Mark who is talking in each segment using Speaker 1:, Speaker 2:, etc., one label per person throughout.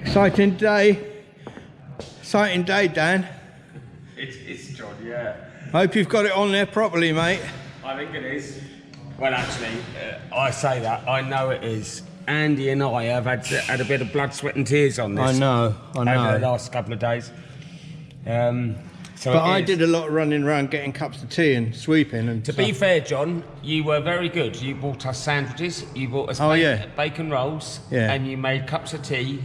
Speaker 1: Exciting day. Exciting day, Dan.
Speaker 2: It's John, yeah.
Speaker 1: Hope you've got it on there properly, mate.
Speaker 2: I think it is. Well, actually, I say that. I know it is. Andy and I have had a bit of blood, sweat and tears on this.
Speaker 1: I know.
Speaker 2: Over the last couple of days.
Speaker 1: But I did a lot of running around getting cups of tea and sweeping and
Speaker 2: To be fair, John, you were very good. You bought us sandwiches, you bought us bacon rolls, and you made cups of tea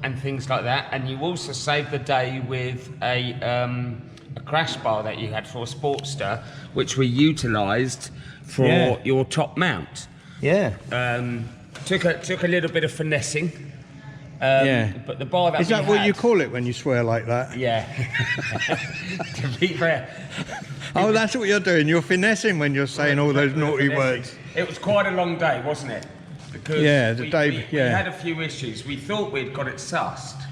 Speaker 2: and things like that. And you also saved the day with a crash bar that you had for a Sportster, which we utilised for your top mount.
Speaker 1: Yeah.
Speaker 2: Took a little bit of finessing. But the bar that
Speaker 1: is that what you call it when you swear like that?
Speaker 2: Yeah. To be fair.
Speaker 1: Oh, that's what you're doing. You're finessing when you're saying all those naughty words.
Speaker 2: It was quite a long day, wasn't it? Because we had a few issues. We thought we'd got it sussed,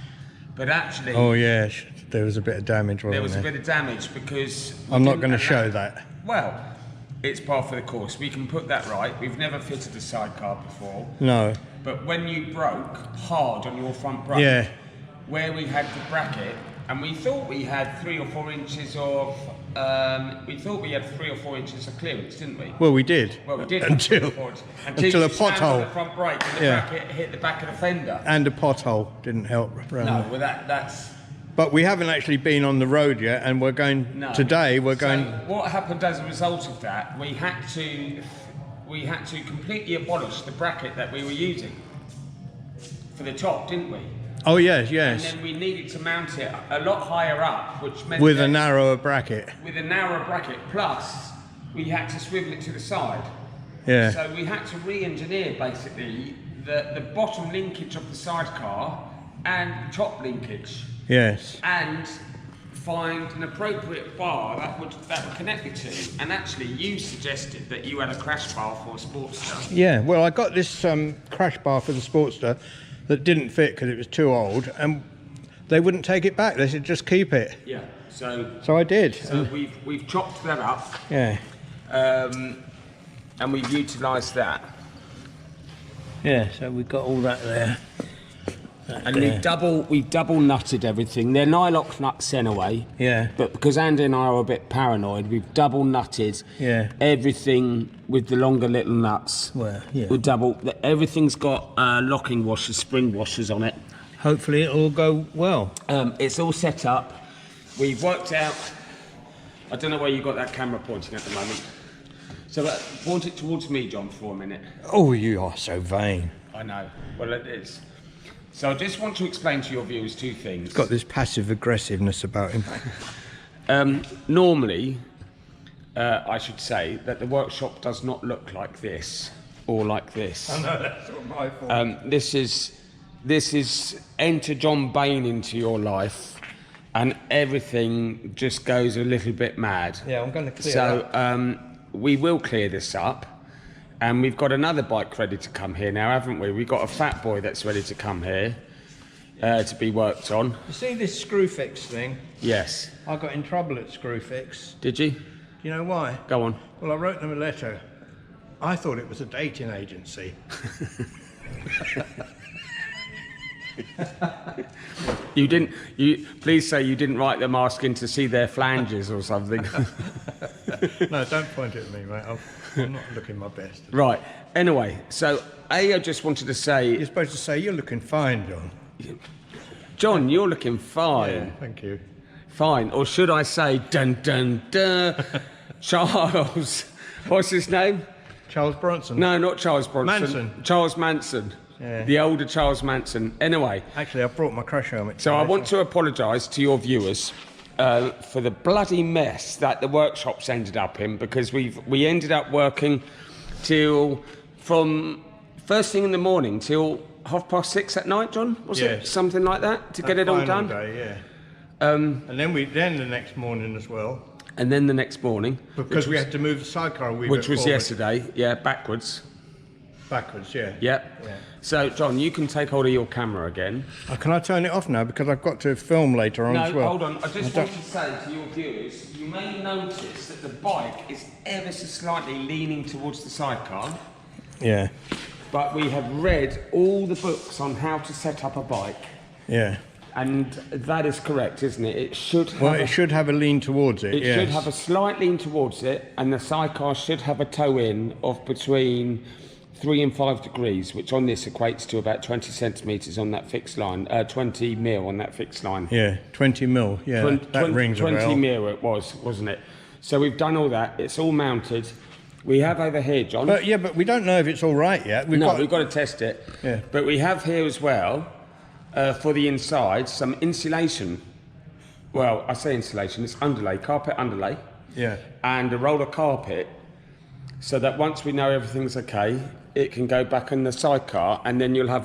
Speaker 2: but actually...
Speaker 1: Oh, yeah. There was a bit of damage, wasn't there?
Speaker 2: There was a bit of damage because...
Speaker 1: I'm not going to show that.
Speaker 2: Well, it's par for the course. We can put that right. We've never fitted a sidecar before.
Speaker 1: No.
Speaker 2: But when you broke hard on your front brake, where we had the bracket, and we thought we had 3 or 4 inches of, of clearance, didn't we?
Speaker 1: Well, we did.
Speaker 2: Well, we did
Speaker 1: until a pothole.
Speaker 2: The front brake and the bracket hit the back of the fender.
Speaker 1: And a pothole didn't help.
Speaker 2: No, well that's.
Speaker 1: But we haven't actually been on the road yet, and we're going today. We're going.
Speaker 2: What happened as a result of that? We had to completely abolish the bracket that we were using for the top, didn't we?
Speaker 1: Oh yes.
Speaker 2: And then we needed to mount it a lot higher up, which meant
Speaker 1: with a narrower bracket.
Speaker 2: With a narrower bracket, plus we had to swivel it to the side.
Speaker 1: Yeah.
Speaker 2: So we had to re-engineer basically the bottom linkage of the sidecar and top linkage.
Speaker 1: Yes.
Speaker 2: And find an appropriate bar that would connect the two. And actually, you suggested that you had a crash bar for a Sportster.
Speaker 1: Yeah. Well, I got this crash bar for the Sportster that didn't fit because it was too old, and they wouldn't take it back. They said just keep it.
Speaker 2: Yeah. So
Speaker 1: I did.
Speaker 2: So we've chopped that up.
Speaker 1: Yeah.
Speaker 2: And we've utilised that.
Speaker 1: Yeah. So we've got all that there.
Speaker 2: And we've double nutted everything. They're nylock nuts anyway.
Speaker 1: Yeah.
Speaker 2: But because Andy and I are a bit paranoid, we've double nutted everything with the longer little nuts.
Speaker 1: Well, yeah.
Speaker 2: Everything's got locking washers, spring washers on it.
Speaker 1: Hopefully it'll all go well.
Speaker 2: It's all set up. We've worked out. I don't know where you got that camera pointing at the moment. So point it towards me, John, for a minute.
Speaker 1: Oh, you are so vain.
Speaker 2: I know. Well, it is. So I just want to explain to your viewers 2 things.
Speaker 1: He's got this passive aggressiveness about him.
Speaker 2: Normally, I should say that the workshop does not look like this or like this.
Speaker 1: I know, that's not my fault.
Speaker 2: This is enter John Bain into your life, and everything just goes a little bit mad.
Speaker 1: Yeah, I'm going to clear that.
Speaker 2: So we will clear this up. And we've got another bike ready to come here now, haven't we? We've got a fat boy that's ready to come here to be worked on.
Speaker 1: You see this Screwfix thing?
Speaker 2: Yes.
Speaker 1: I got in trouble at Screwfix.
Speaker 2: Did you?
Speaker 1: Do you know why?
Speaker 2: Go on.
Speaker 1: Well, I wrote them a letter. I thought it was a dating agency.
Speaker 2: You didn't. Please say you didn't write them asking to see their flanges or something.
Speaker 1: No, don't point at me, mate. I'm not looking my best.
Speaker 2: Right. Anyway, so I just wanted to say.
Speaker 1: You're supposed to say you're looking fine, John.
Speaker 2: John, you're looking fine.
Speaker 1: Yeah, thank you.
Speaker 2: Fine, or should I say, dun dun dun, Charles? What's his name?
Speaker 1: Charles Bronson.
Speaker 2: No, not Charles Bronson.
Speaker 1: Manson.
Speaker 2: Charles Manson.
Speaker 1: Yeah.
Speaker 2: The older Charles Manson. Anyway.
Speaker 1: Actually, I brought my crash helmet.
Speaker 2: So I want to apologise to your viewers for the bloody mess that the workshop's ended up in, because we ended up working from first thing in the morning till 6:30 at night, John? Was it something like that to get it all done?
Speaker 1: Day, yeah. And then the next morning as well.
Speaker 2: And then the next morning,
Speaker 1: because we had to move the sidecar,
Speaker 2: which was yesterday. Yeah, backwards.
Speaker 1: Backwards, yeah.
Speaker 2: Yep. Yeah. So, John, you can take hold of your camera again.
Speaker 1: Can I turn it off now? Because I've got to film later on as well.
Speaker 2: No, hold on. I just want to say to your viewers, you may notice that the bike is ever so slightly leaning towards the sidecar.
Speaker 1: Yeah.
Speaker 2: But we have read all the books on how to set up a bike.
Speaker 1: Yeah.
Speaker 2: And that is correct, isn't it? It should have
Speaker 1: it should have a lean towards it.
Speaker 2: It should have a slight lean towards it, and the sidecar should have a toe in of between 3 and 5 degrees, which on this equates to about 20 centimetres on that fixed line, 20 mil on that fixed line.
Speaker 1: Yeah, 20 mil. Yeah, that rings a bell.
Speaker 2: 20 mil it was, wasn't it? So we've done all that. It's all mounted. We have over here, John.
Speaker 1: But we don't know if it's all right yet. We've got
Speaker 2: to test it.
Speaker 1: Yeah.
Speaker 2: But we have here as well, for the inside, some insulation. Well, I say insulation, it's underlay, carpet underlay.
Speaker 1: Yeah.
Speaker 2: And a roller carpet, so that once we know everything's okay, it can go back in the sidecar, and then you'll have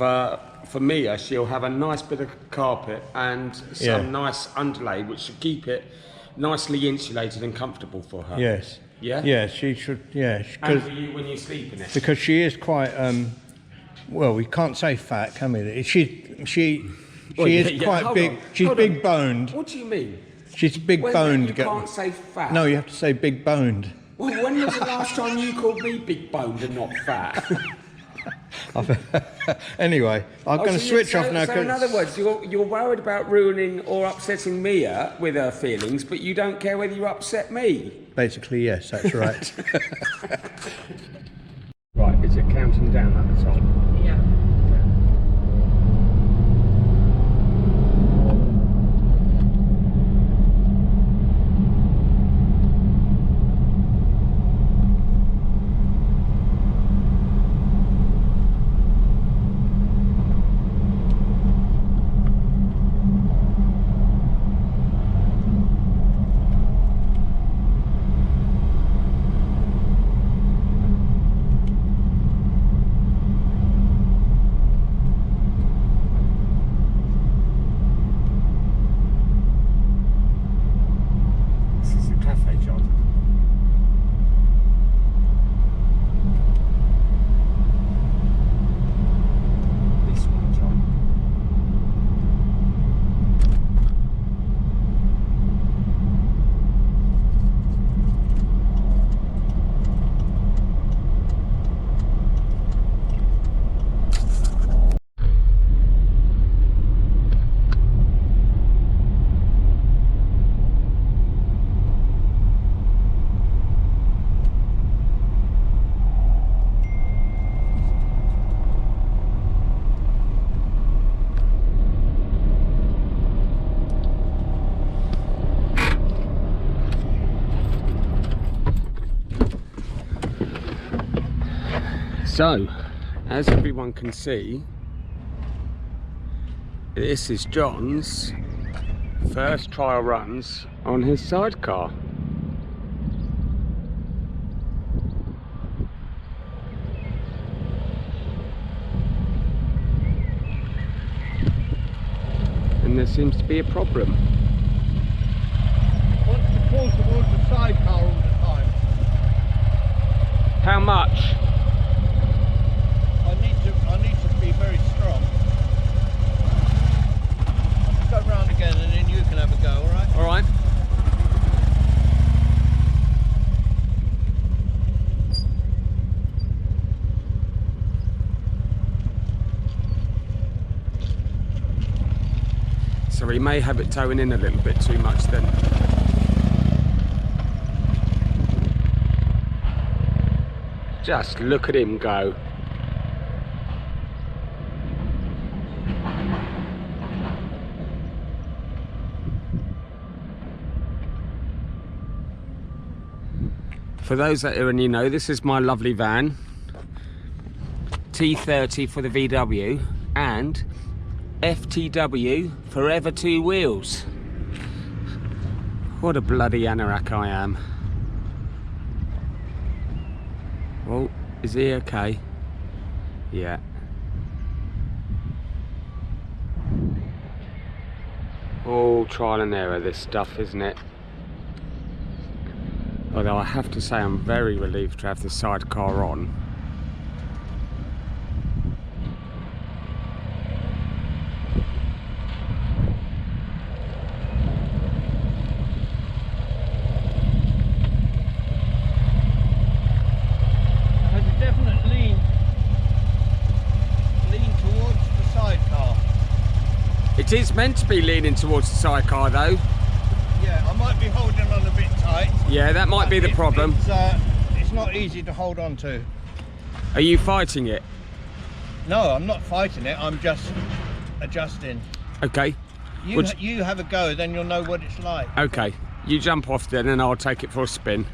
Speaker 2: for Mia, she'll have a nice bit of carpet and some nice underlay, which should keep it nicely insulated and comfortable for her.
Speaker 1: Yes.
Speaker 2: Yeah?
Speaker 1: Yeah, she should, yeah.
Speaker 2: And for you when you sleep in it.
Speaker 1: Because she is quite, well, we can't say fat, can we? She is quite big.
Speaker 2: On.
Speaker 1: She's big boned.
Speaker 2: What do you mean?
Speaker 1: She's big boned.
Speaker 2: You can't say fat.
Speaker 1: No, you have to say big boned.
Speaker 2: Well, when was the last time you called me big boned and not fat?
Speaker 1: Anyway, I'm going to switch off now.
Speaker 2: So in other words, you're worried about ruining or upsetting Mia with her feelings, but you don't care whether you upset me.
Speaker 1: Basically, yes, that's right.
Speaker 2: Right, is it counting down at the top?
Speaker 3: Yeah.
Speaker 2: So, as everyone can see, this is John's first trial runs on his sidecar. And there seems to be a problem.
Speaker 1: Wants to pull towards the sidecar all the time.
Speaker 2: How much?
Speaker 1: I need to be very strong. I'll go round again and then you can have a go, alright?
Speaker 2: Alright. So he may have it towing in a little bit too much then. Just look at him go. For those that are in, you know, this is my lovely van, T30 for the VW, and FTW, forever two wheels. What a bloody anorak I am. Oh, is he okay? Yeah. All trial and error, this stuff, isn't it? Although I have to say I'm very relieved to have the sidecar on.
Speaker 1: Has a definite lean towards the sidecar.
Speaker 2: It is meant to be leaning towards the sidecar though.
Speaker 1: Yeah, I might be holding on a bit tight.
Speaker 2: Yeah, that might be the problem.
Speaker 1: It's not easy to hold on to.
Speaker 2: Are you fighting it?
Speaker 1: No, I'm not fighting it. I'm just adjusting.
Speaker 2: Okay.
Speaker 1: You have a go, then you'll know what it's like.
Speaker 2: Okay. You jump off then and I'll take it for a spin.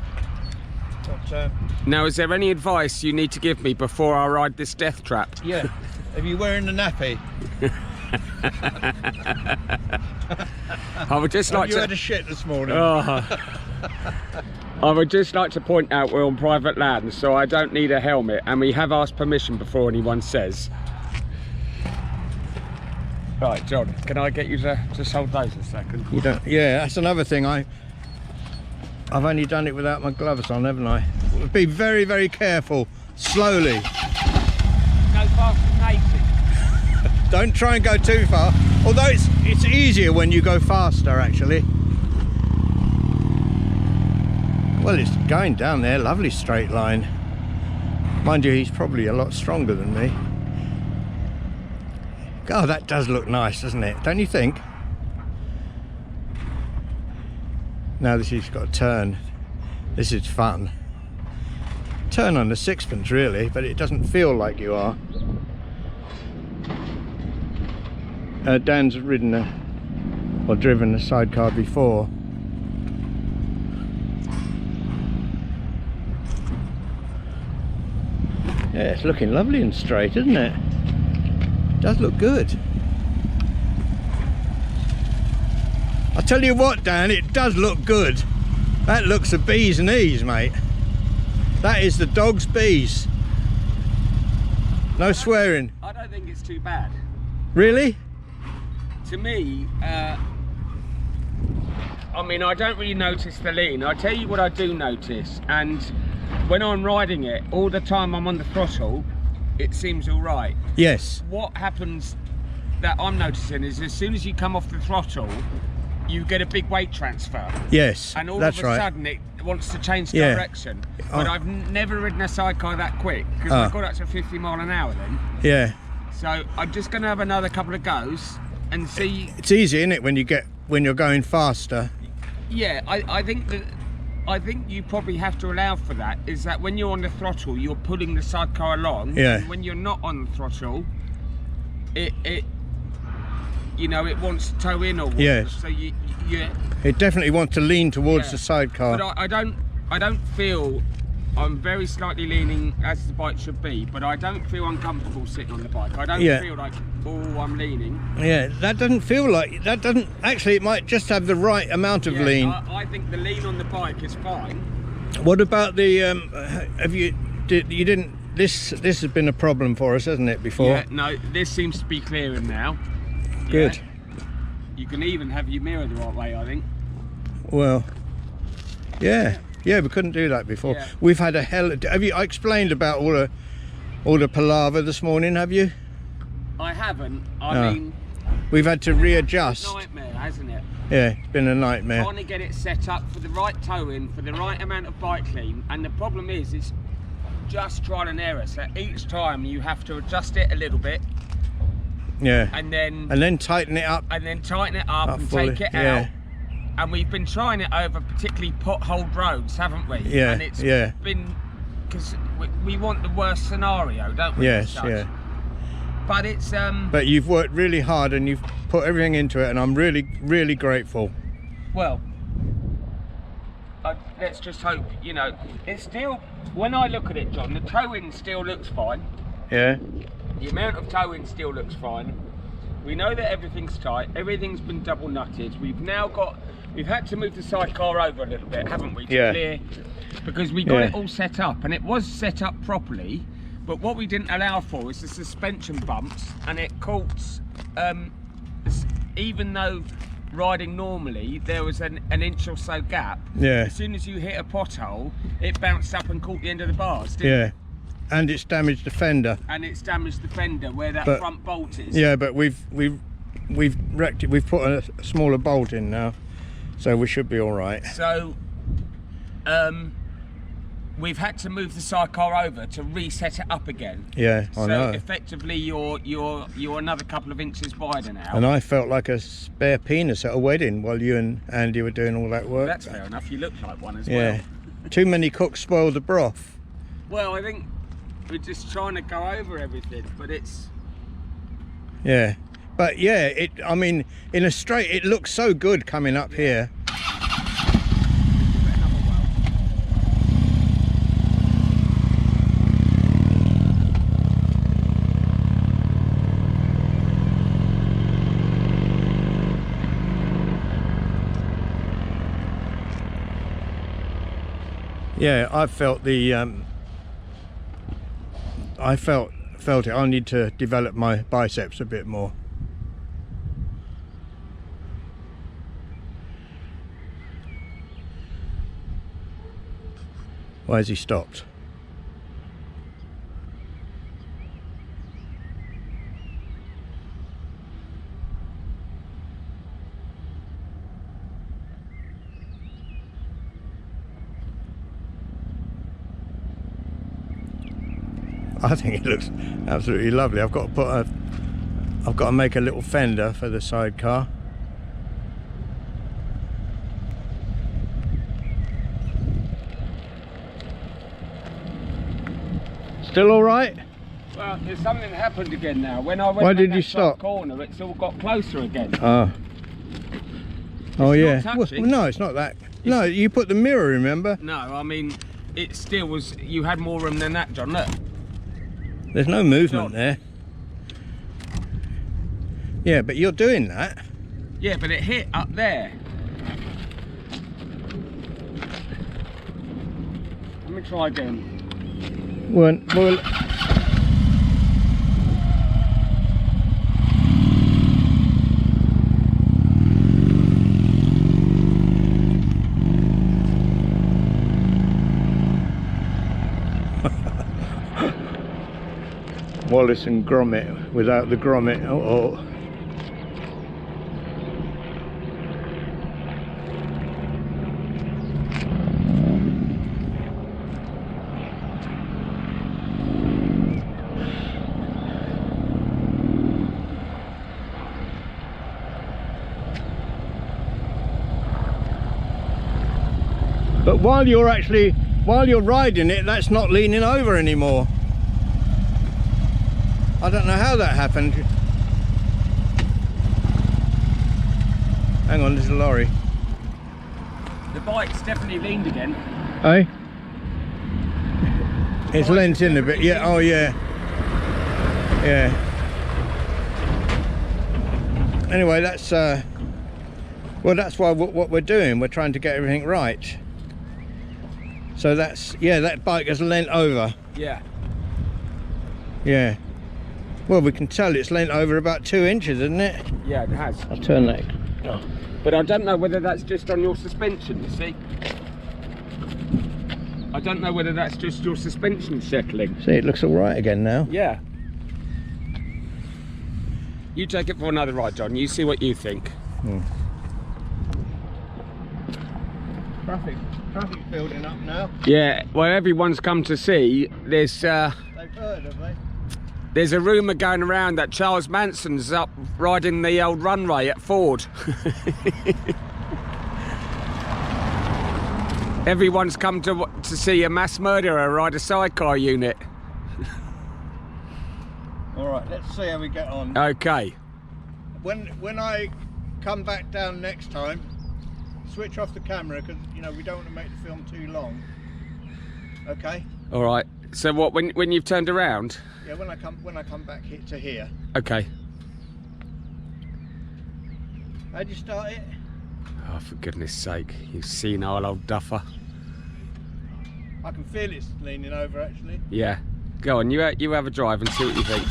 Speaker 1: But,
Speaker 2: now, is there any advice you need to give me before I ride this death trap?
Speaker 1: Yeah. Are you wearing the nappy?
Speaker 2: I would just like
Speaker 1: to... You had a shit this morning.
Speaker 2: I would just like to point out we're on private land, so I don't need a helmet, and we have asked permission before anyone says. Right, John, can I get you to just hold those a second?
Speaker 1: You don't... Yeah, that's another thing. I've only done it without my gloves on, haven't I? Be very, very careful. Slowly.
Speaker 2: Go faster than 80.
Speaker 1: Don't try and go too far. Although it's easier when you go faster, actually. Well, it's going down there, lovely straight line. Mind you, he's probably a lot stronger than me. Oh, that does look nice, doesn't it? Don't you think? Now this has got a turn. This is fun. Turn on the sixpence, really, but it doesn't feel like you are. Dan's ridden or driven a sidecar before. Yeah, it's looking lovely and straight, isn't it? Does look good. I tell you what, Dan, it does look good. That looks a bee's knees, mate. That is the dog's bees. No swearing.
Speaker 2: I don't think it's too bad.
Speaker 1: Really?
Speaker 2: To me, I mean, I don't really notice the lean. I tell you what I do notice, and when I'm riding it, all the time I'm on the throttle, it seems all right.
Speaker 1: Yes.
Speaker 2: What happens that I'm noticing is as soon as you come off the throttle, you get a big weight transfer.
Speaker 1: Yes,
Speaker 2: and all
Speaker 1: that's
Speaker 2: of a
Speaker 1: right.
Speaker 2: sudden it wants to change direction. But I've never ridden a sidecar that quick, because I got up to 50 mile an hour then.
Speaker 1: Yeah.
Speaker 2: So I'm just going to have another couple of goes and see.
Speaker 1: It's easy, isn't it, when you're going faster?
Speaker 2: Yeah, I think you probably have to allow for that. Is that when you're on the throttle, you're pulling the sidecar along.
Speaker 1: Yeah.
Speaker 2: And when you're not on the throttle, it you know, it wants to toe in or what.
Speaker 1: Yes.
Speaker 2: So you
Speaker 1: it definitely wants to lean towards the sidecar.
Speaker 2: But I don't feel. I'm very slightly leaning as the bike should be, but I don't feel uncomfortable sitting on the bike. I don't feel like, oh, I'm leaning. Yeah,
Speaker 1: that doesn't feel like, that doesn't, actually it might just have the right amount of lean.
Speaker 2: I think the lean on the bike is fine.
Speaker 1: What about the, this has been a problem for us, hasn't it, before?
Speaker 2: Yeah, no, this seems to be clearing now.
Speaker 1: Good.
Speaker 2: Yeah. You can even have your mirror the right way, I think.
Speaker 1: Well, yeah. Yeah, we couldn't do that before. Yeah. We've had a hell. Have you? I explained about all the palaver this morning. Have you?
Speaker 2: I haven't. I mean,
Speaker 1: we've had to readjust.
Speaker 2: It's a nightmare, hasn't it?
Speaker 1: Yeah, it's been a nightmare.
Speaker 2: Trying to get it set up for the right toe-in, for the right amount of bike lean, and the problem is, it's just trial and error. So each time you have to adjust it a little bit.
Speaker 1: Yeah.
Speaker 2: And then
Speaker 1: tighten it up.
Speaker 2: And then tighten it up and take it out. And we've been trying it over particularly potholed roads, haven't we?
Speaker 1: Yeah,
Speaker 2: and it's been, because we want the worst scenario, don't we?
Speaker 1: Yes, yeah.
Speaker 2: But it's...
Speaker 1: But you've worked really hard and you've put everything into it, and I'm really, really grateful.
Speaker 2: Well, let's just hope, you know, it's still, when I look at it, John, the toe-in still looks fine.
Speaker 1: Yeah.
Speaker 2: The amount of toe-in still looks fine. We know that everything's tight, everything's been double nutted. We've had to move the sidecar over a little bit, haven't we, to clear, because we got it all set up, and it was set up properly, but what we didn't allow for is the suspension bumps, and it caught, even though riding normally there was an inch or so gap, as soon as you hit a pothole, it bounced up and caught the end of the bars, didn't it?
Speaker 1: And it's damaged the fender.
Speaker 2: And it's damaged the fender where that front bolt is. Yeah, but we've wrecked it. We've put a smaller bolt in now, so we should be all right. So, we've had to move the sidecar over to reset it up again.
Speaker 1: Yeah, I know.
Speaker 2: So effectively, you're another couple of inches wider now.
Speaker 1: And I felt like a spare penis at a wedding while you and Andy were doing all that work.
Speaker 2: That's fair enough. You look like one as well.
Speaker 1: Too many cooks spoil the broth.
Speaker 2: Well, I think we're just trying to go over everything, but it's...
Speaker 1: Yeah. But yeah, I mean, in a straight, it looks so good coming up here. Yeah, I felt the I felt it. I need to develop my biceps a bit more. Why has he stopped? I think it looks absolutely lovely. I've got to make a little fender for the sidecar. Still all right?
Speaker 2: Well, there's something that happened again now. When I went
Speaker 1: Why did you stop?
Speaker 2: Corner, it's all got closer again.
Speaker 1: Oh. Oh yeah.
Speaker 2: Well,
Speaker 1: no, it's not that. No, you put the mirror, remember?
Speaker 2: No, I mean, it still was. You had more room than that, John. Look.
Speaker 1: There's no movement there. Yeah, but you're doing that.
Speaker 2: Yeah, but it hit up there. Let me try again.
Speaker 1: Well, Wallace and Gromit without the Gromit. Oh. But while you're riding it, that's not leaning over anymore. I don't know how that happened. Hang on, there's a lorry.
Speaker 2: The bike's definitely leaned again.
Speaker 1: Eh? It's leant in a bit. Yeah. Oh yeah. Yeah. Anyway, that's well, that's why what we're doing. We're trying to get everything right. So that's, yeah, that bike has leant over.
Speaker 2: Yeah.
Speaker 1: Yeah. Well, we can tell it's leant over about 2 inches, isn't it?
Speaker 2: Yeah, it has.
Speaker 1: I'll turn that. Oh.
Speaker 2: But I don't know whether that's just on your suspension, you see. I don't know whether that's just your suspension settling.
Speaker 1: See, it looks all right again now.
Speaker 2: Yeah. You take it for another ride, John. You see what you think.
Speaker 1: Traffic's building up now.
Speaker 2: Yeah, well, everyone's come to see. There's
Speaker 1: They've heard, have they?
Speaker 2: There's a rumour going around that Charles Manson's up riding the old runway at Ford. Everyone's come to see a mass murderer ride a sidecar unit.
Speaker 1: All right, let's see how we get on.
Speaker 2: Okay.
Speaker 1: When I come back down next time, switch off the camera because you know we don't want to make the film too long. Okay.
Speaker 2: All right. So what? When you've turned around?
Speaker 1: Yeah. When I come back to here.
Speaker 2: Okay.
Speaker 1: How'd you start it?
Speaker 2: Oh, for goodness sake! You senile old duffer.
Speaker 1: I can feel it's leaning over actually.
Speaker 2: Yeah. Go on. You have a drive and see what you think.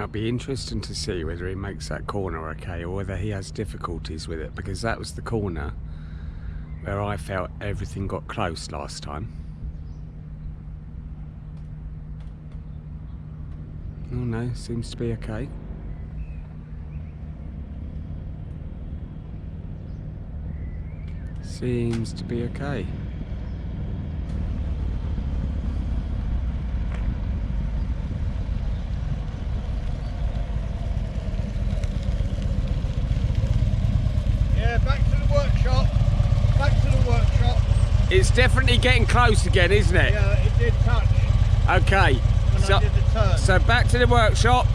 Speaker 2: Now it'll be interesting to see whether he makes that corner okay or whether he has difficulties with it, because that was the corner where I felt everything got close last time. Oh no, seems to be okay. Seems to be okay.
Speaker 1: Yeah, back to the workshop. Back to the workshop.
Speaker 2: It's definitely getting close again, isn't it?
Speaker 1: Yeah, it did touch.
Speaker 2: Okay.
Speaker 1: When I did the turn.
Speaker 2: So back to the workshop,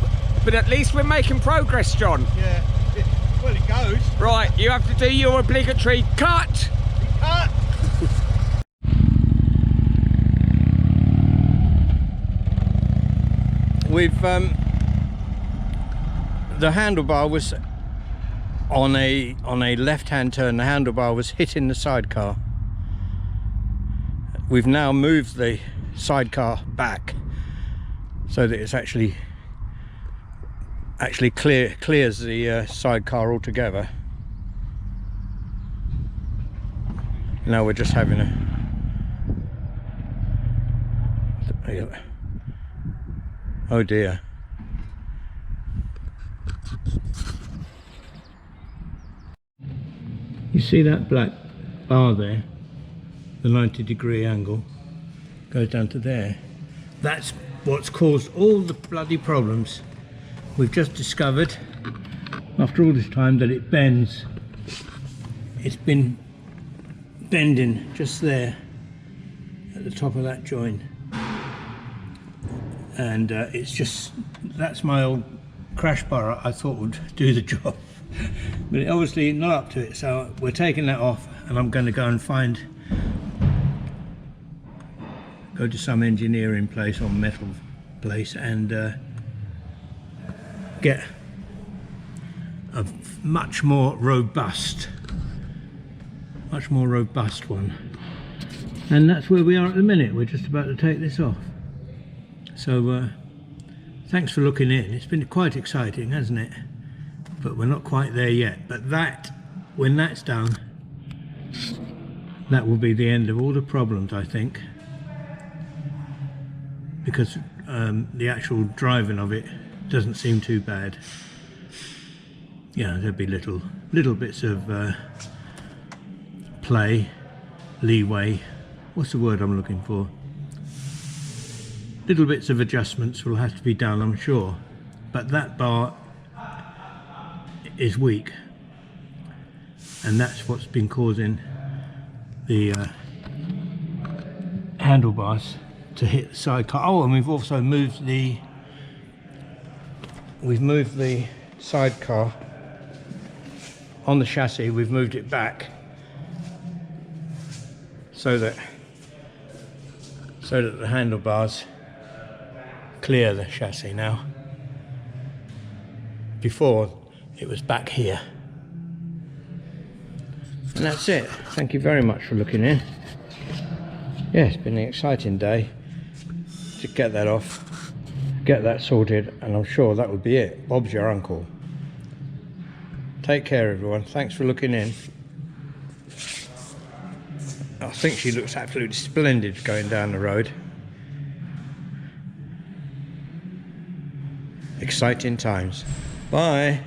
Speaker 2: but at least we're making progress, John.
Speaker 1: Yeah. Well, it goes.
Speaker 2: Right, you have to do your obligatory cut.
Speaker 1: Cut. We've the handlebar was on a left-hand turn. The handlebar was hitting the sidecar. We've now moved the sidecar back so that it's actually clears the sidecar altogether. Now we're just having a oh dear. You see that black bar there, the 90-degree angle goes down to there. That's what's caused all the bloody problems. We've just discovered after all this time that it bends. It's been bending just there at the top of that joint, and it's just, that's my old crash bar I thought would do the job, but it obviously not up to it, so we're taking that off and I'm going to go and go to some engineering place or metal place and get a much more robust one. And that's where we are at the minute. We're just about to take this off. So thanks for looking in. It's been quite exciting, hasn't it? But we're not quite there yet. But that, when that's done, that will be the end of all the problems, I think, because the actual driving of it doesn't seem too bad. Yeah, there'll be little bits of play, leeway, what's the word I'm looking for? Little bits of adjustments will have to be done, I'm sure, but that bar is weak, and that's what's been causing the handlebars to hit the sidecar. Oh, and we've also moved the sidecar on the chassis. We've moved it back so that the handlebars clear the chassis now. Before it was back here. And that's it. Thank you very much for looking in. Yeah, it's been an exciting day to get that off, get that sorted, and I'm sure that will be it. Bob's your uncle. Take care, everyone. Thanks for looking in. I think she looks absolutely splendid going down the road. Exciting times. Bye.